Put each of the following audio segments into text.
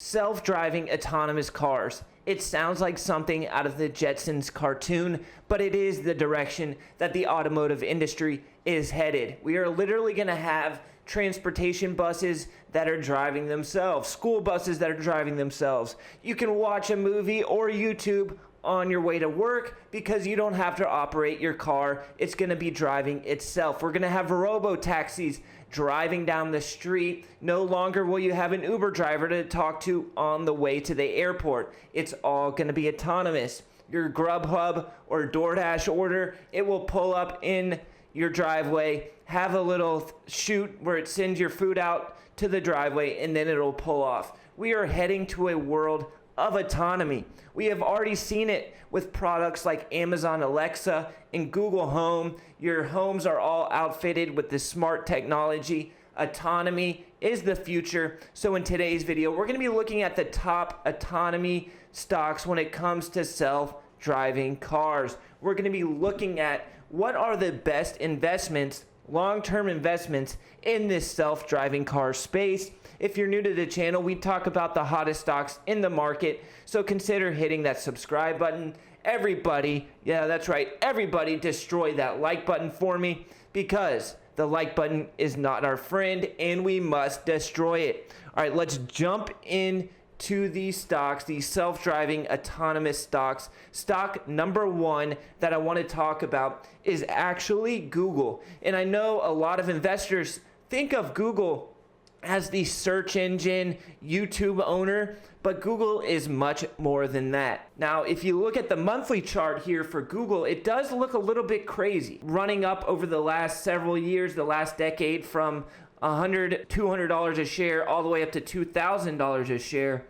Self-driving autonomous cars. It sounds like something out of the Jetsons cartoon, but it is the direction that the automotive industry is headed. We are literally going to have transportation buses that are driving themselves, school buses that are driving themselves. You can watch a movie or YouTube on your way to work because you don't have to operate your car. It's going to be driving itself. We're going to have robo-taxis driving down the street. No longer will you have an Uber driver to talk to on the way to the airport. It's all going to be autonomous. Your Grubhub or DoorDash order, it will pull up in your driveway, have a little chute where it sends your food out to the driveway, and then it'll pull off. We are heading to a world of autonomy. We have already seen it with products like Amazon Alexa and Google Home. Your homes are all outfitted with this smart technology. Autonomy is the future. So in today's video, we're going to be looking at the top autonomy stocks when it comes to self-driving cars. We're going to be looking at what are the best investments, long-term investments in this self-driving car space. If you're new to the channel, we talk about the hottest stocks in the market, so consider hitting that subscribe button. Everybody, yeah, that's right, everybody destroy that like button for me, because the like button is not our friend and we must destroy it. All right, let's jump into these stocks, these self-driving autonomous stocks. Stock number one that I want to talk about is actually Google. And I know a lot of investors think of Google as the search engine YouTube owner, but Google is much more than that. Now, if you look at the monthly chart here for Google, it does look a little bit crazy, running up over the last several years, the last decade, from $100, $200 a share all the way up to $2,000 a share.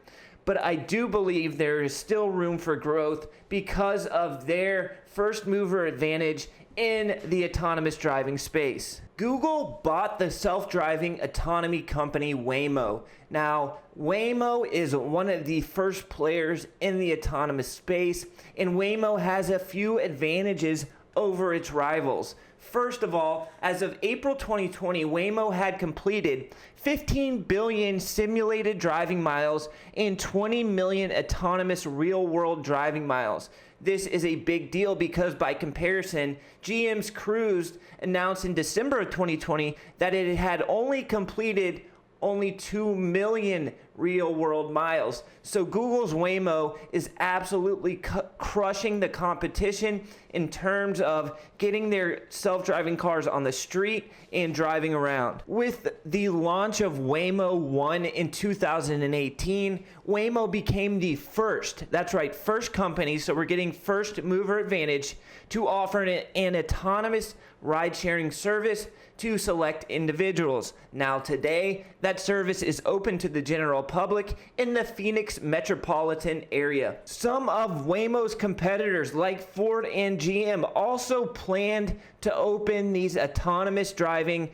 But I do believe there is still room for growth because of their first mover advantage in the autonomous driving space. Google bought the self-driving autonomy company Waymo. Now, Waymo is one of the first players in the autonomous space, and Waymo has a few advantages over its rivals. First of all, as of April 2020, Waymo had completed 15 billion simulated driving miles and 20 million autonomous real-world driving miles. This is a big deal because by comparison, GM's Cruise announced in December of 2020 that it had only completed 2 million real-world miles. So Google's Waymo is absolutely crushing the competition in terms of getting their self-driving cars on the street and driving around. With the launch of Waymo 1 in 2018, Waymo became the first, that's right, first company, so we're getting first mover advantage to offer an autonomous ride-sharing service to select individuals. Now today, that service is open to the general public in the Phoenix metropolitan area. Some of Waymo's competitors like Ford and GM also planned to open these autonomous driving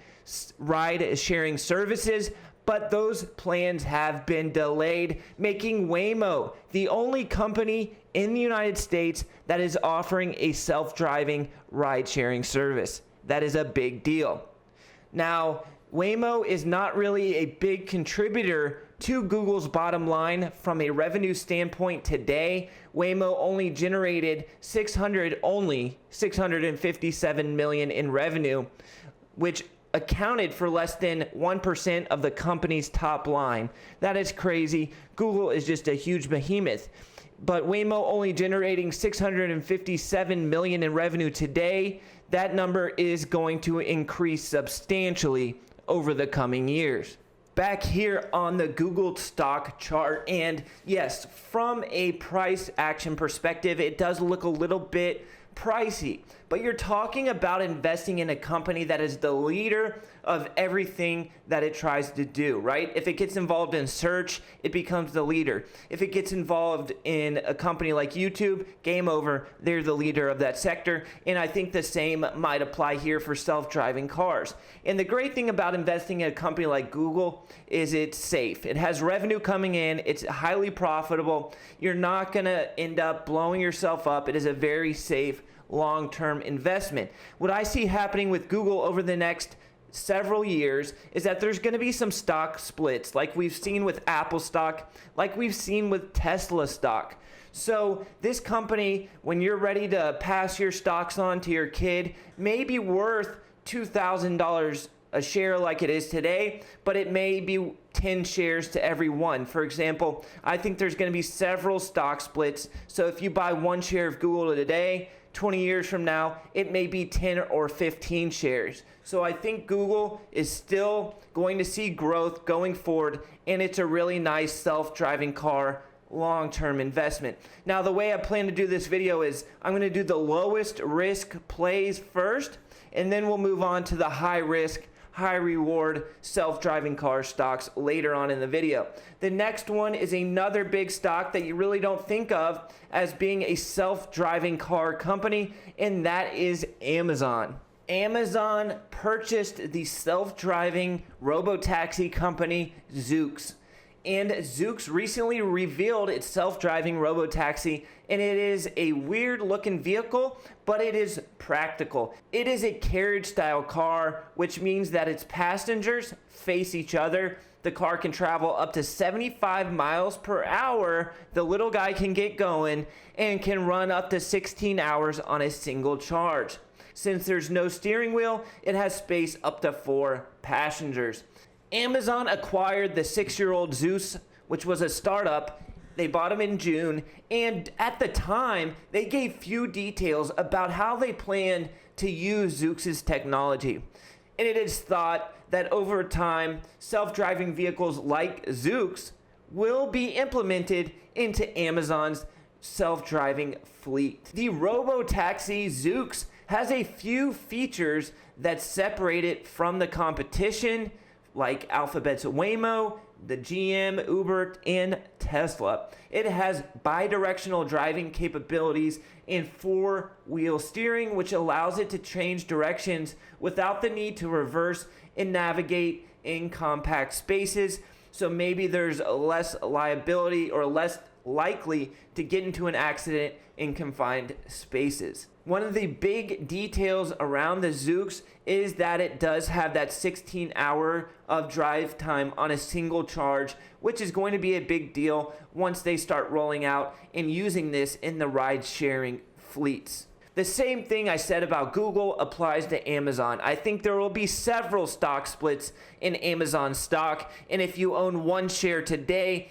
ride-sharing services, but those plans have been delayed, making Waymo the only company in the United States that is offering a self-driving ride-sharing service. That is a big deal. Now, Waymo is not really a big contributor to Google's bottom line from a revenue standpoint today. Waymo only generated 657 million in revenue, which accounted for less than 1% of the company's top line. That is crazy. Google is just a huge behemoth. But Waymo only generating 657 million in revenue today, that number is going to increase substantially over the coming years. Back here on the Google stock chart, and yes, from a price action perspective, it does look a little bit pricey, but you're talking about investing in a company that is the leader of everything that it tries to do, right? If it gets involved in search, it becomes the leader. If it gets involved in a company like YouTube, game over, they're the leader of that sector. And I think the same might apply here for self-driving cars. And the great thing about investing in a company like Google is it's safe. It has revenue coming in, it's highly profitable. You're not gonna end up blowing yourself up. It is a very safe long-term investment. What I see happening with Google over the next several years is that there's going to be some stock splits, like we've seen with Apple stock, like we've seen with Tesla stock. So this company, when you're ready to pass your stocks on to your kid, may be worth $2,000 a share like it is today, but it may be 10 shares to every one. For example, I think there's going to be several stock splits. So if you buy one share of Google today, 20 years from now, it may be 10 or 15 shares. So I think Google is still going to see growth going forward, and it's a really nice self-driving car long-term investment. Now, the way I plan to do this video is I'm going to do the lowest risk plays first, and then we'll move on to the high risk, high reward self-driving car stocks later on in the video. The next one is another big stock that you really don't think of as being a self-driving car company, and that is Amazon. Amazon purchased the self-driving robotaxi company Zoox. And Zoox recently revealed its self-driving robotaxi, and it is a weird looking vehicle, but it is practical. It is a carriage style car, which means that its passengers face each other. The car can travel up to 75 miles per hour. The little guy can get going and can run up to 16 hours on a single charge. Since there's no steering wheel, it has space up to 4 passengers. Amazon acquired the 6-year-old Zoox, which was a startup. They bought him in June, and at the time, they gave few details about how they planned to use Zoox's technology. And it is thought that over time, self-driving vehicles like Zoox will be implemented into Amazon's self-driving fleet. The robotaxi Zoox has a few features that separate it from the competition, like Alphabet's Waymo, the GM, Uber, and Tesla. It has bidirectional driving capabilities and 4-wheel steering, which allows it to change directions without the need to reverse and navigate in compact spaces. So maybe there's less liability or less likely to get into an accident in confined spaces. One of the big details around the Zoox is that it does have that 16-hour of drive time on a single charge, which is going to be a big deal once they start rolling out and using this in the ride-sharing fleets. The same thing I said about Google applies to Amazon. I think there will be several stock splits in Amazon stock, and if you own one share today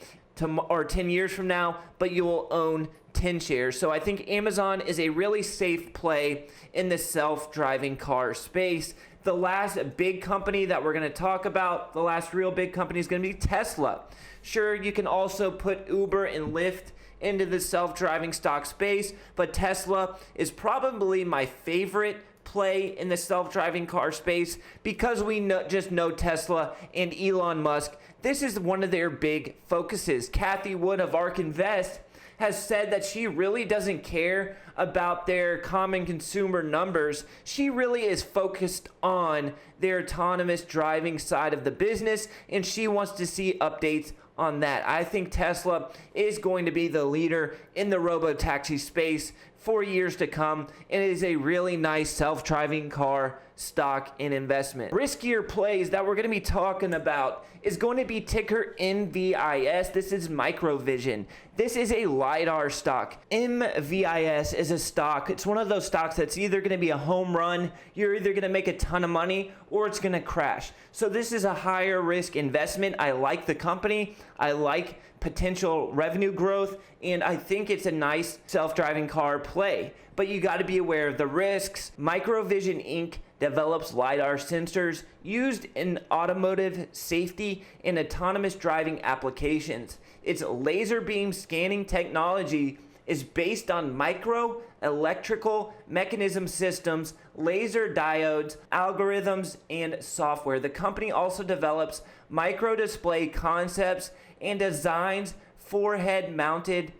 or 10 years from now, but you will own 10 shares. So I think Amazon is a really safe play in the self-driving car space. The last big company that we're going to talk about, the last real big company, is going to be Tesla. Sure, you can also put Uber and Lyft into the self-driving stock space, but Tesla is probably my favorite play in the self-driving car space because we just know Tesla and Elon Musk. This is one of their big focuses. Kathy Wood of ARK Invest has said that she really doesn't care about their common consumer numbers. She really is focused on their autonomous driving side of the business, and she wants to see updates on that. I think Tesla is going to be the leader in the robotaxi space for years to come, and it is a really nice self-driving car stock and investment. Riskier plays that we're going to be talking about is going to be ticker MVIS. This is Microvision. This is a LiDAR stock. MVIS is a stock. It's one of those stocks that's either going to be a home run, you're either going to make a ton of money, or it's going to crash. So this is a higher risk investment. I like the company. I like potential revenue growth, and I think it's a nice self-driving car play. But you got to be aware of the risks. Microvision Inc. develops LiDAR sensors used in automotive safety and autonomous driving applications. Its laser beam scanning technology is based on micro electrical mechanism systems, laser diodes, algorithms, and software. The company also develops micro display concepts and designs forehead mounted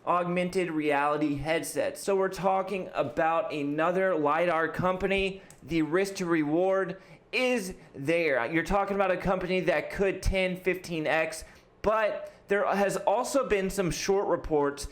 augmented reality headsets. So we're talking about another LiDAR company. The risk to reward is there. You're talking about a company that could 10, 15x, but there has also been some short reports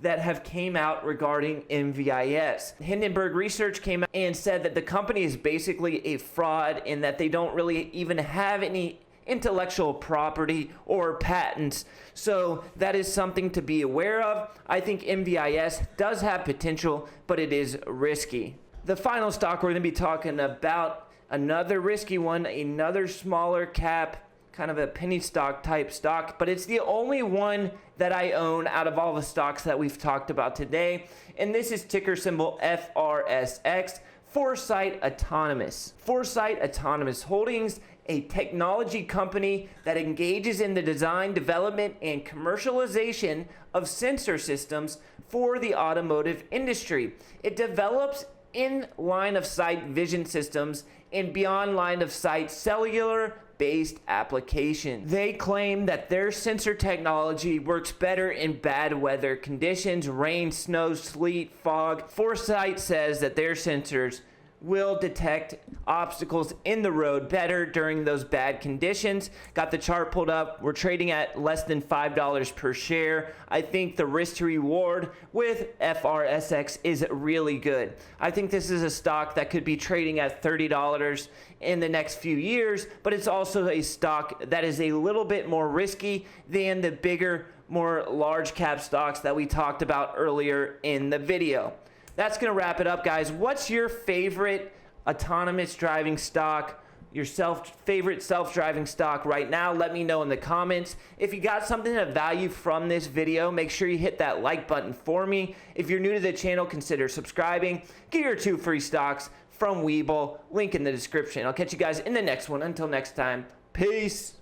that have came out regarding MVIS. Hindenburg Research came out and said that the company is basically a fraud in that they don't really even have any intellectual property or patents. So that is something to be aware of. I think MVIS does have potential, but it is risky. The final stock we're going to be talking about, another risky one, another smaller cap, kind of a penny stock type stock, but it's the only one that I own out of all the stocks that we've talked about today. And this is ticker symbol FRSX, Foresight Autonomous. Foresight Autonomous Holdings, a technology company that engages in the design, development, and commercialization of sensor systems for the automotive industry. It develops in line of sight vision systems and beyond line of sight cellular based application. They claim that their sensor technology works better in bad weather conditions, rain, snow, sleet, fog. Foresight says that their sensors will detect obstacles in the road better during those bad conditions. Got the chart pulled up. We're trading at less than $5 per share. I think the risk to reward with FRSX is really good. I think this is a stock that could be trading at $30 in the next few years, but it's also a stock that is a little bit more risky than the bigger, more large cap stocks that we talked about earlier in the video. That's going to wrap it up, guys. What's your favorite autonomous driving stock? Your favorite self-driving stock right now? Let me know in the comments. If you got something of value from this video, make sure you hit that like button for me. If you're new to the channel, consider subscribing. Get your 2 free stocks from Webull. Link in the description. I'll catch you guys in the next one. Until next time, peace.